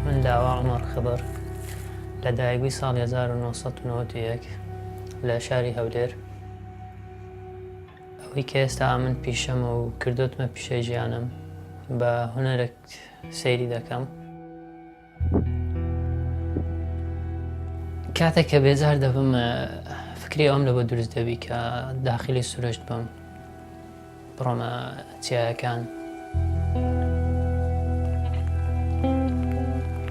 من داوا عمر خضر لە دایکبووی ساڵی 1991 لە شاری هەولێر. ئەوەی کە ئێستا من پیشەمە و کردوتمە پیشەی ژیانم بە هونەرێک سەیری دەکەم. کاتێک کە بێزار دەبم فکری ئەوم لە بۆ دروست دەبی کە داخلی سروشت بم بڕۆمە چیایەکان.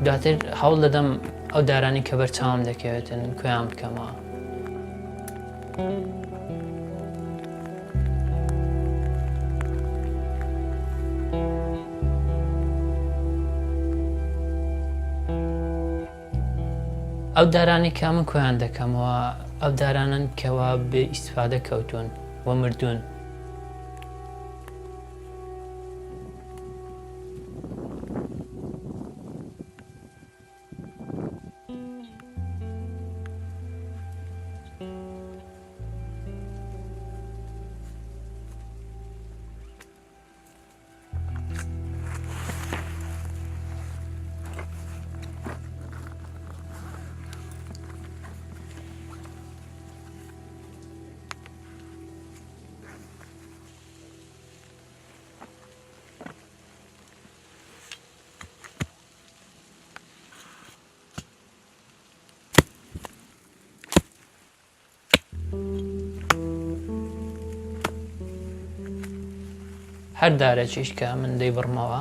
دواتر هەوڵ دەدەم ئەو دارانی کە بەرچاوم دەکەوێتن کوێیان بکەمەوە. ئەو دارانی کە من کوێیان دەکەمەوە ئەو دارانن کەوا بێ ئیستیفادە کەوتون و مردوون. هەر دارێکیش کە من دەیبڕمەوە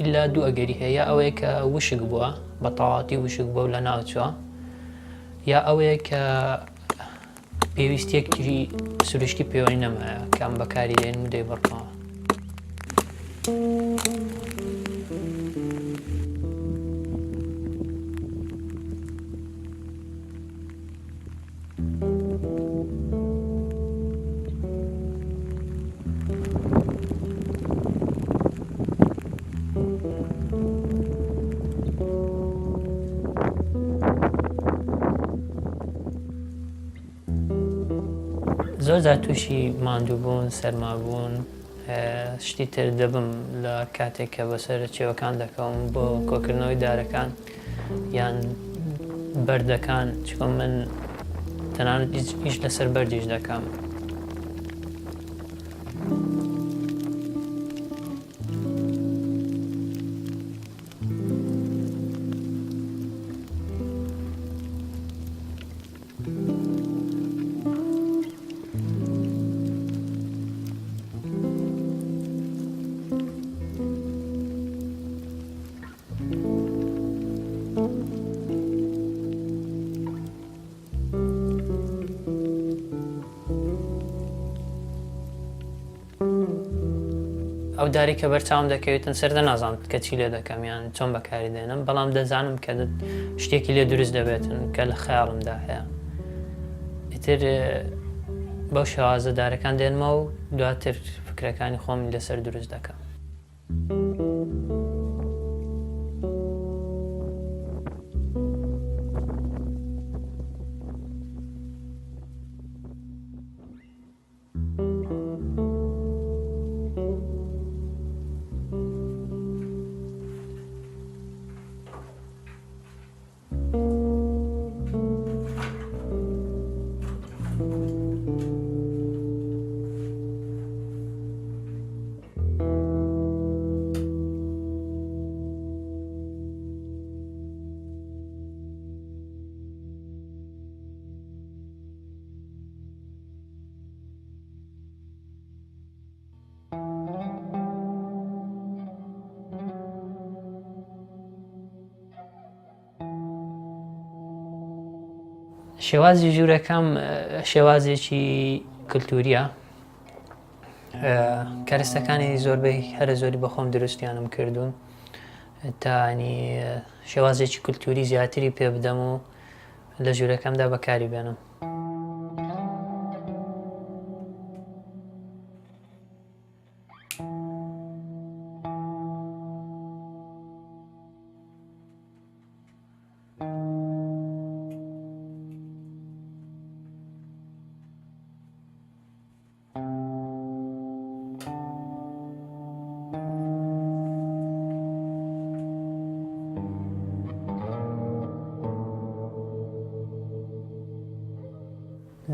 ئیلا دوو ئەگەری هەیە، یا ئەوەیە کە وشک بووە بە تەواوەتی وشک بووە و لە ناوچووە، یا ئەوەیە کە پێویستیەکی سروشتی پێوەی نەمایە کەم بەکاری دێن و دەیبڕمەوە. زۆر جار تووشی ماندووبوون، سەرمابوون، شتی تر دەبم لە کاتێک کە بەسەر چێوەکان دەکەم بۆ کۆکردنەوەی دارەکان یان بەردەکان، چکۆ من تەنانەت هیچ لەسەر بەردیش دەکەم. ئەو داری کە بەرچاوم دەکەوێتن سەردە نازانم کە چی لێ دەکەم یان چۆن بەکاری دێنم، بەڵام دەزانم کە شتێکی لێ دروست دەبێتن کە لە خەیاڵمدا هەیە. ئیتر بەو شێوازە دارەکان دێنمە و دواتر فکرەکانی خۆم لەسەر دروست دەکەم. شێوازی ژوورەکەم شێوازێکی کلتوریە. کارستەکانی زۆربەی هەرە زۆری بە خۆم دروستیانم کردوون. تا ینی شێوازێکی کولتوری زیاتری پێ بدەم و لە ژوورەکەمدا بەکاری بێنم.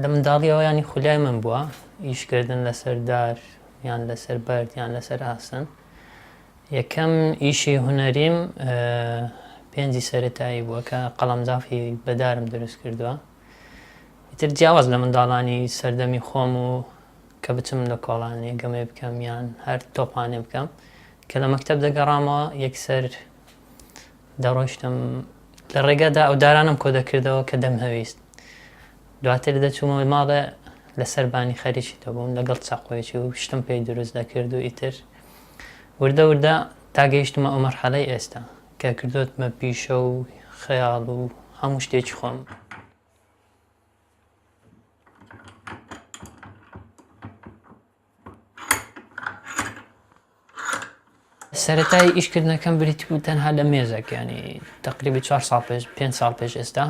لە منداڵیەوە ینی خولای من بووە ئیشکردن لەسەر دار یان لەسەر بەرد یان لەسەر ئاسن. یەکەم ئیشی هونەریم پێنجی سەرەتایی بووە کە قەڵەمزافی بەدارم دروست کردووە. ئیتر جیاواز لە منداڵانی سەردەمی خۆم و کە بچم لە کۆڵانێ گەمێ بکەم یان هەر تۆپانێ بکەم کە لە مەکتەب دەگەڕامەوە یەکسەر دەڕۆیشتم لە ڕێگەدا ئەو دارانم کۆ دەکردەوە کە دەم هەویست. دواتر دەچوومە ماڵێ لەسەر بانی خەریکی دەبووم لەگەڵ چاقۆیەکی و شتم پێی دروست دەکرد و ئیتر وردە وردە تا گەیشتمە ئەو مەرحەلەی ئێستا کە کردوتمە پیشە و خەیاڵ و هەموو شتێکی خۆم. سەرەتای ئیشکردنەکەم بریتی بوو تەنها لە مێزێک ینی تەقریبی 4 ساڵ پێش 5 ساڵ پێش ئێستا.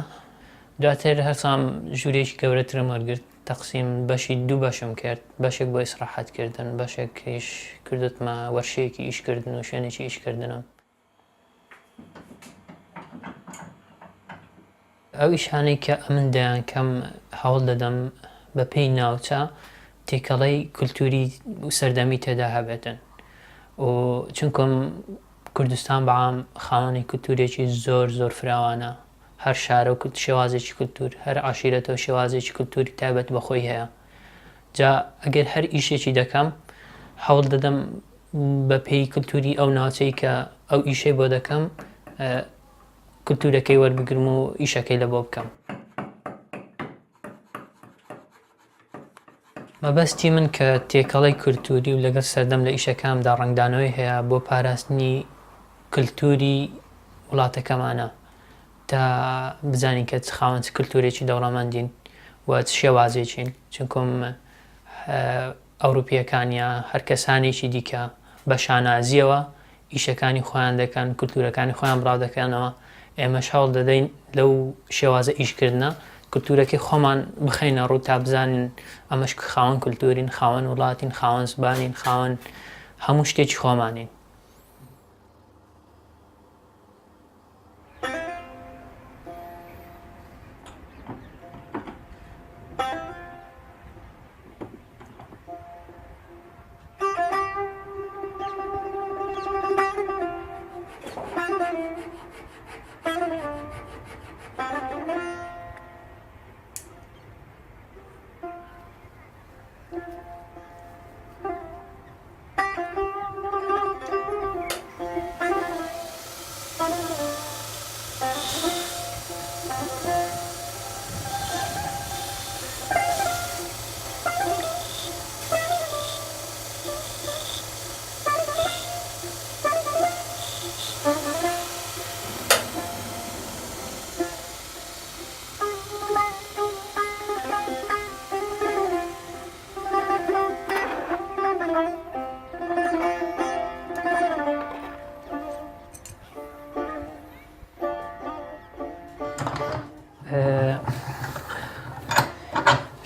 دواتر هەرسام ژوورێکی گەورەترم وەرگرت تەقسیم بەشی 2 بەشم کرد بەشێک بۆ ئیسراحەتکردن بەشێکیش کردوتمە وەرشەیەکی ئیشکردن و شوێنێکی ئیشکردنم. ئەو ئیشانەی کە ئەمن دەیان کەم هەوڵ دەدەم بە پێی ناوچە تێکەڵەی کولتوری و سەردەمی تێدا هەبێتن و چونکۆم کوردستان بەعام خاوەنی کولتورێکی زۆر زۆر فراوانە. هەر شارە و شێوازێکی کولتور هەر عاشیرەتەوە شێوازێکی کولتوری تایبەت بەخۆی هەیە. جا ئەگەر هەر ئیشێکی دەکەم هەوڵ دەدەم بە پێی کولتوری ئەو ناوچەی کە ئەو ئیشەی بۆ دەکەم کولتورەکەی وەربگرم و ئیشەکەی لە بۆ بکەم. مەبەستی من کە تێکەڵەی کولتوری و لەگەڵ سەردەم لە ئیشەکانمدا ڕنگدانەوەی هەیە بۆ پاراستنی کولتوری وڵاتەکەمانە تا بزانین کە خاوەن کولتورێکی دەوڵەمەندین و شێوازێکین چونکۆم ئەوروپیەکانیا هەر کەسانێکی دیکە بە شانازیەوە ئیشەکانی خۆیان دەکەن کولتورەکانی خۆیان بڵاو دەکەنەوە. ئێمەش هەوڵ دەدەین لەو شێوازە ئیشکردنە کولتورەکەی خۆمان بخەینە ڕوو تا بزانین ئەمەش خاوەن کولتورین خاوەن وڵاتین خاوەن زبانین خاوەن هەموو شتێکی خۆمانین.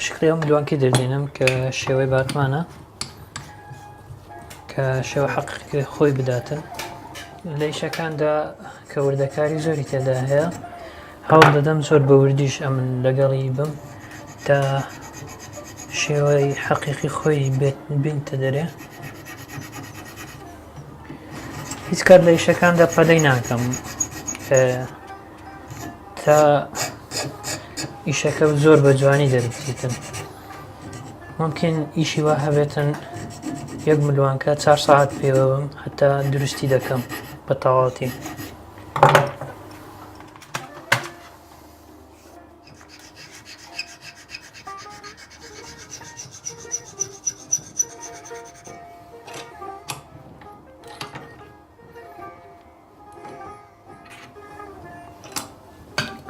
شکڵێ ملوانکی دەردێنم کە شێوەی باتمانە کە شێوە حەقیقی خۆی بداتن لە ئیشەکاندا کە وردەکاری زۆری تێدا هەیە هەوڵ دەدەم زۆر بە وردیش ئەمن لەگەڵی بم تا شێوەی حەقیقی خۆی بینتە دەرێ. هیچ کار لە ئیشەکاندا پەلەی ناکەم تا ئیشەکە زۆر بە جوانی دەربچیتن. ممکن ئیشی وا هەبێتن 1 ملوانکە 4 ساعت پێوەم هەتا دروستی دەکەم بە تەواوەتی.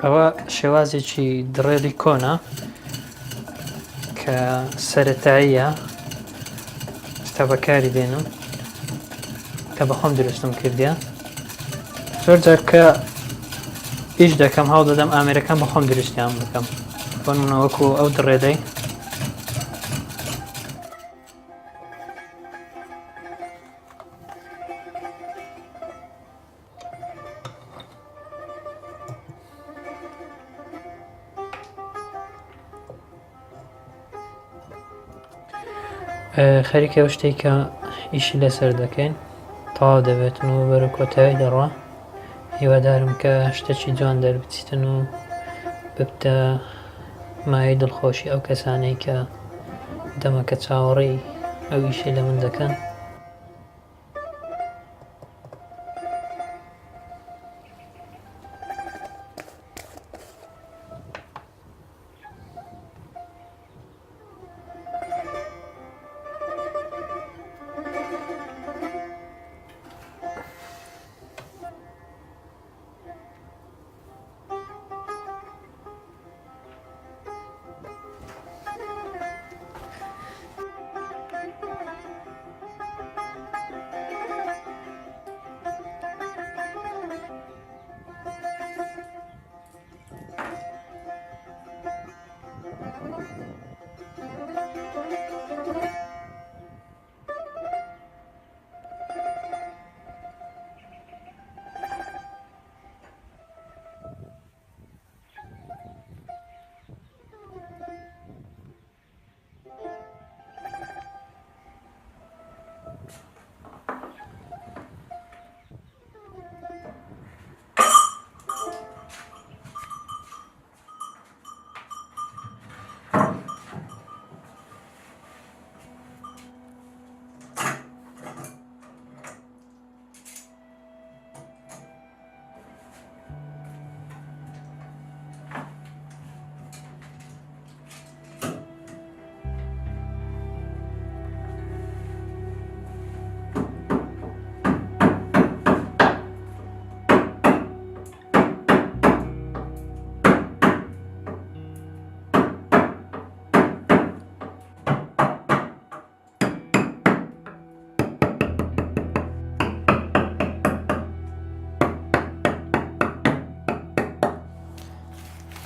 ئەوە شێوازێکی دڕێری کۆنا کە سەرەتاییە ئێستا بەکاری دێنم کە بەخۆم دروستم کردیە. زۆر جار کە ئیش دەکەم هەوڵ دەدەم ئامێرەکان بەخۆم دروستیان بکەم بۆ نمونە وەکو ئەو دڕێدەی خەریکە ئەو شتێک کە ئیشی لەسەر دەکەین تەواو دەبێتن و بەرە کۆتایی دەڕوا. هیوادارم کە شتێکی جوان دەربچیتن و ببتە مایەی دڵخۆشی ئەو کەسانەی کە دەمەکە چاوەڕێی ئەو ئیشەی لە من دەکەن.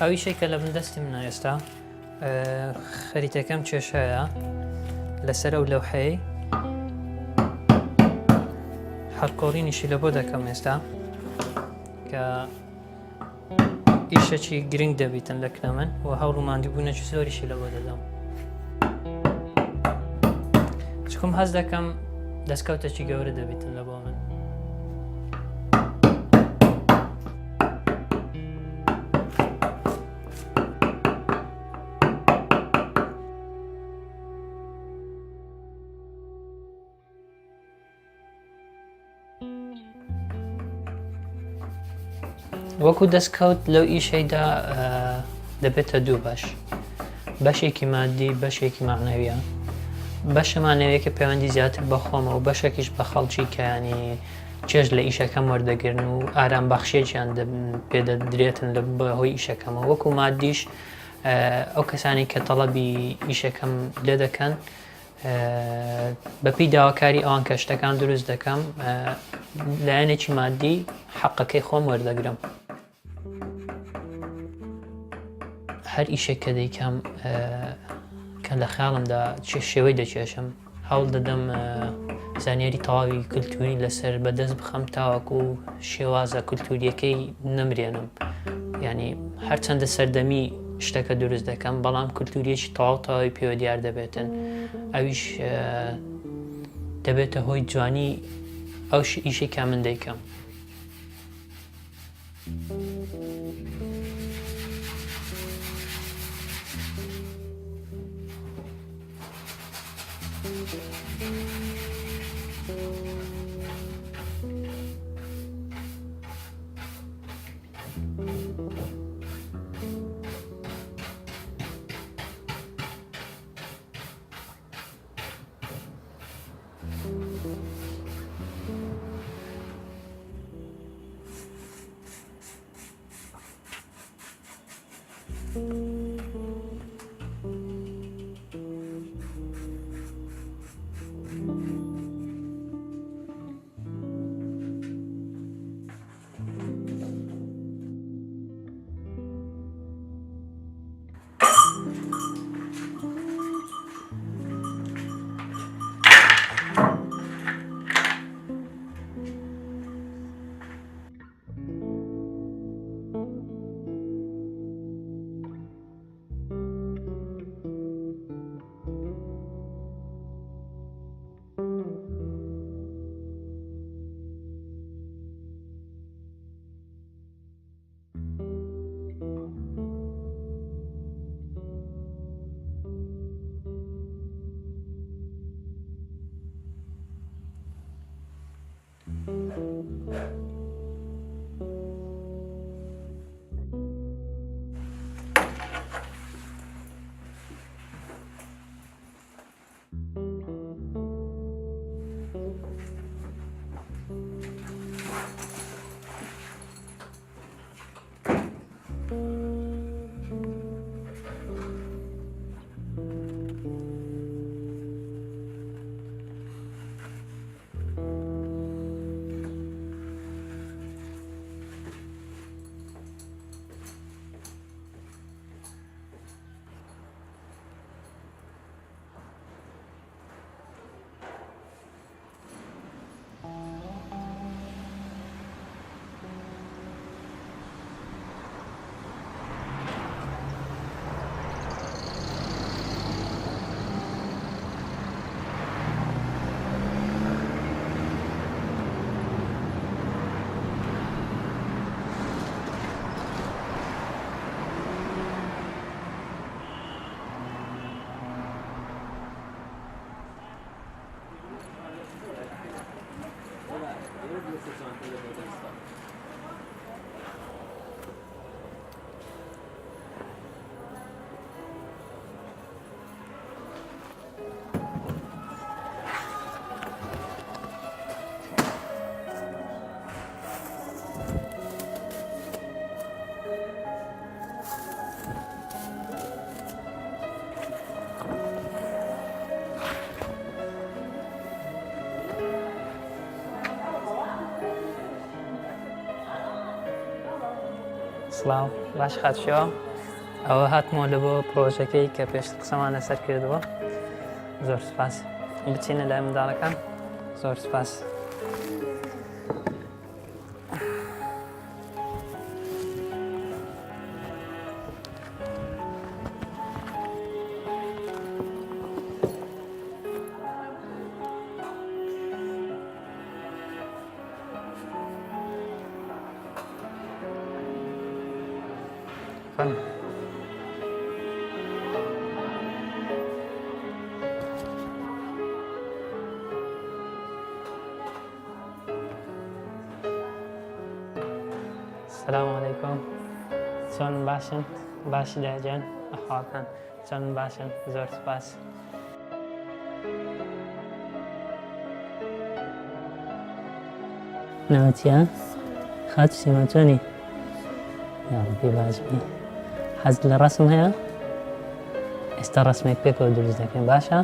ئەویشەی کە لە من دەستی منە ئێستا خەریتەکەم کێشەیە لەسەر ئەو لەوحەیە هەرکۆڕینیشی لە بۆ دەکەم ئێستا کە ئیشەکی گرنگ دەبیتن لەکنە من و هەوڵ و ماندووبوونەکی زۆریشی لە بۆ دەدەم. چکم هەز دەکەم دەستکەوتێکی گەورە دەبیتن لە بۆ من. وەکو دەستکەوت لەو ئیشەیدا دەبێتە دوو باش، بەشێکی مادی بەشێکی معنەویە. بەشە معنەویەکە پەیوەندی زیاتر بە خۆمە و بەشێکیش بە خەڵکی کە ینی چێژ لە ئیشەکەم وەردەگرن و ئارام بەخشێکیان پێدەدرێتن لە بەهۆی ئیشەکەمە. وەکو مادیش ئەو کەسانی کە تەڵەبی ئیشەکەم لێ دەکەن بەپی داواکاری ئەوان کە شتەکان دروست دەکەم لایەنێکی مادی حەقەکەی خۆم وەردەگرم. هەر ئیشێک کە دەیکەم کە لە خیاڵمدا شێوەی دەکێشم هەوڵ دەدەم زانیاری تەواوی کولتوری لەسەر بەدەست بخەم تاوەکو شێوازە کولتوریەکەی نەمرێنم. ینی هەرچەندە سەردەمی شتەکە دروست دەکەم بەڵام کولتوریەکی تەواو تەواوی پێوە دیار دەبێتن. ئەویش دەبێتە هۆی جوانی ئەو ئیشەی کا من دەیکەم. سڵاو باش خاتشەوە ئەوە هاتمەوە لە بۆ پرۆژەکەی کە پێشتر قسەمان لەسەر کردووە زۆر سپاس بچینە لای منداڵەکان زۆر سپاس فهم. السلام عليكم چۆن باشن باش داجان ئەخواکان چۆن باشن زۆر سپاس ناوچیە خات سیما چۆنی یاڕەبی باش بی حەزت لە ڕەسم هەیە ئێستا ڕەسمێک پێکەوە دروست دەکەین باشە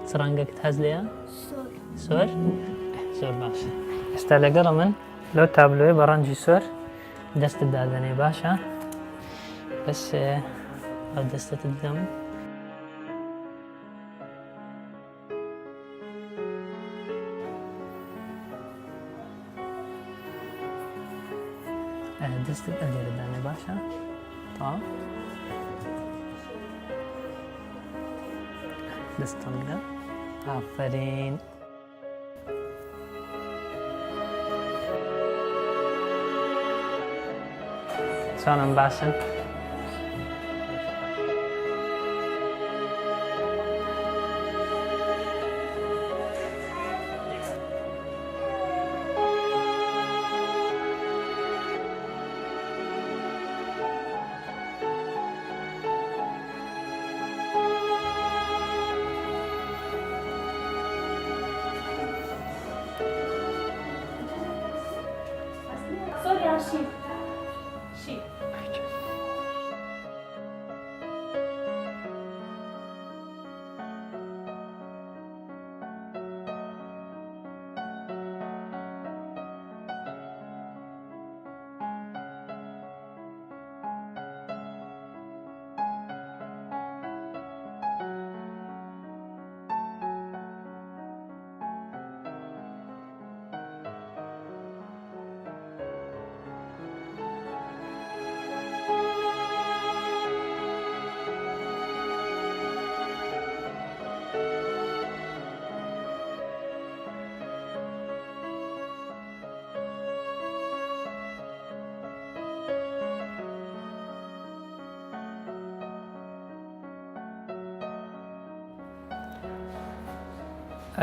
چ ڕەنگەکت هەز لێیە سۆر زۆر باشە ئێستا لەگەڵە من لەو تابلۆیە بە ڕەنگی سۆر دەستت دادەنێ باشە بەس ئەو دەستت بدەم دەستت ئەلێرە دانێ باشە تەواو دەستم بدە ئافەرین چۆنم باشن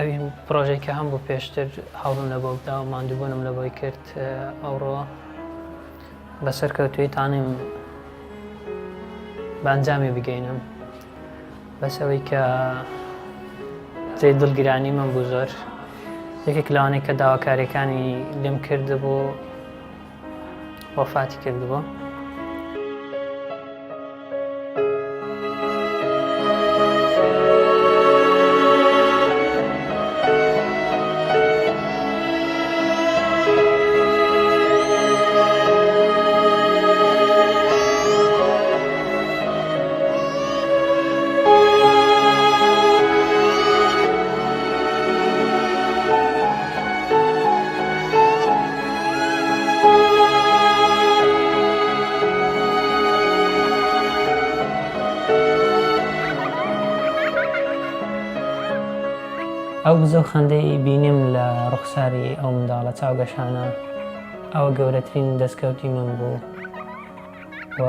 ئەوین پرۆژێککە هەم بۆ پێشتر هەوڵم لە بۆ بدا و ماندووبوونم لە بۆی کرد ئەوڕۆ بەسەر کەوتوویتانم بەنجامی بگەینم بەسەوەی کە جێ دڵگیرانی من بوو زۆر یەکێک لەوانەیە کە داواکاریەکانی لێم کردبوو وەفاتی کردبووە. ئەو بزە و خەندەی بینیم لە ڕوخساری ئەو منداڵە چاوگەشانە ئەوە گەورەترین دەستکەوتی من بوو و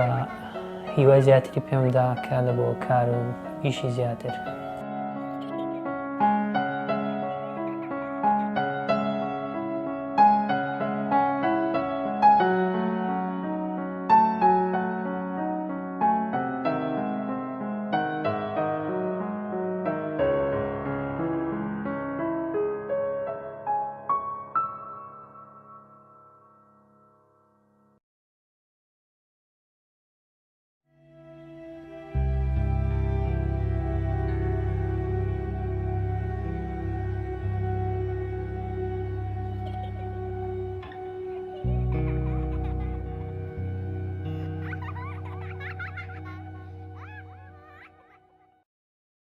هیوای زیاتری پێمدا کە لە بۆ کار و ئیشی زیاتر.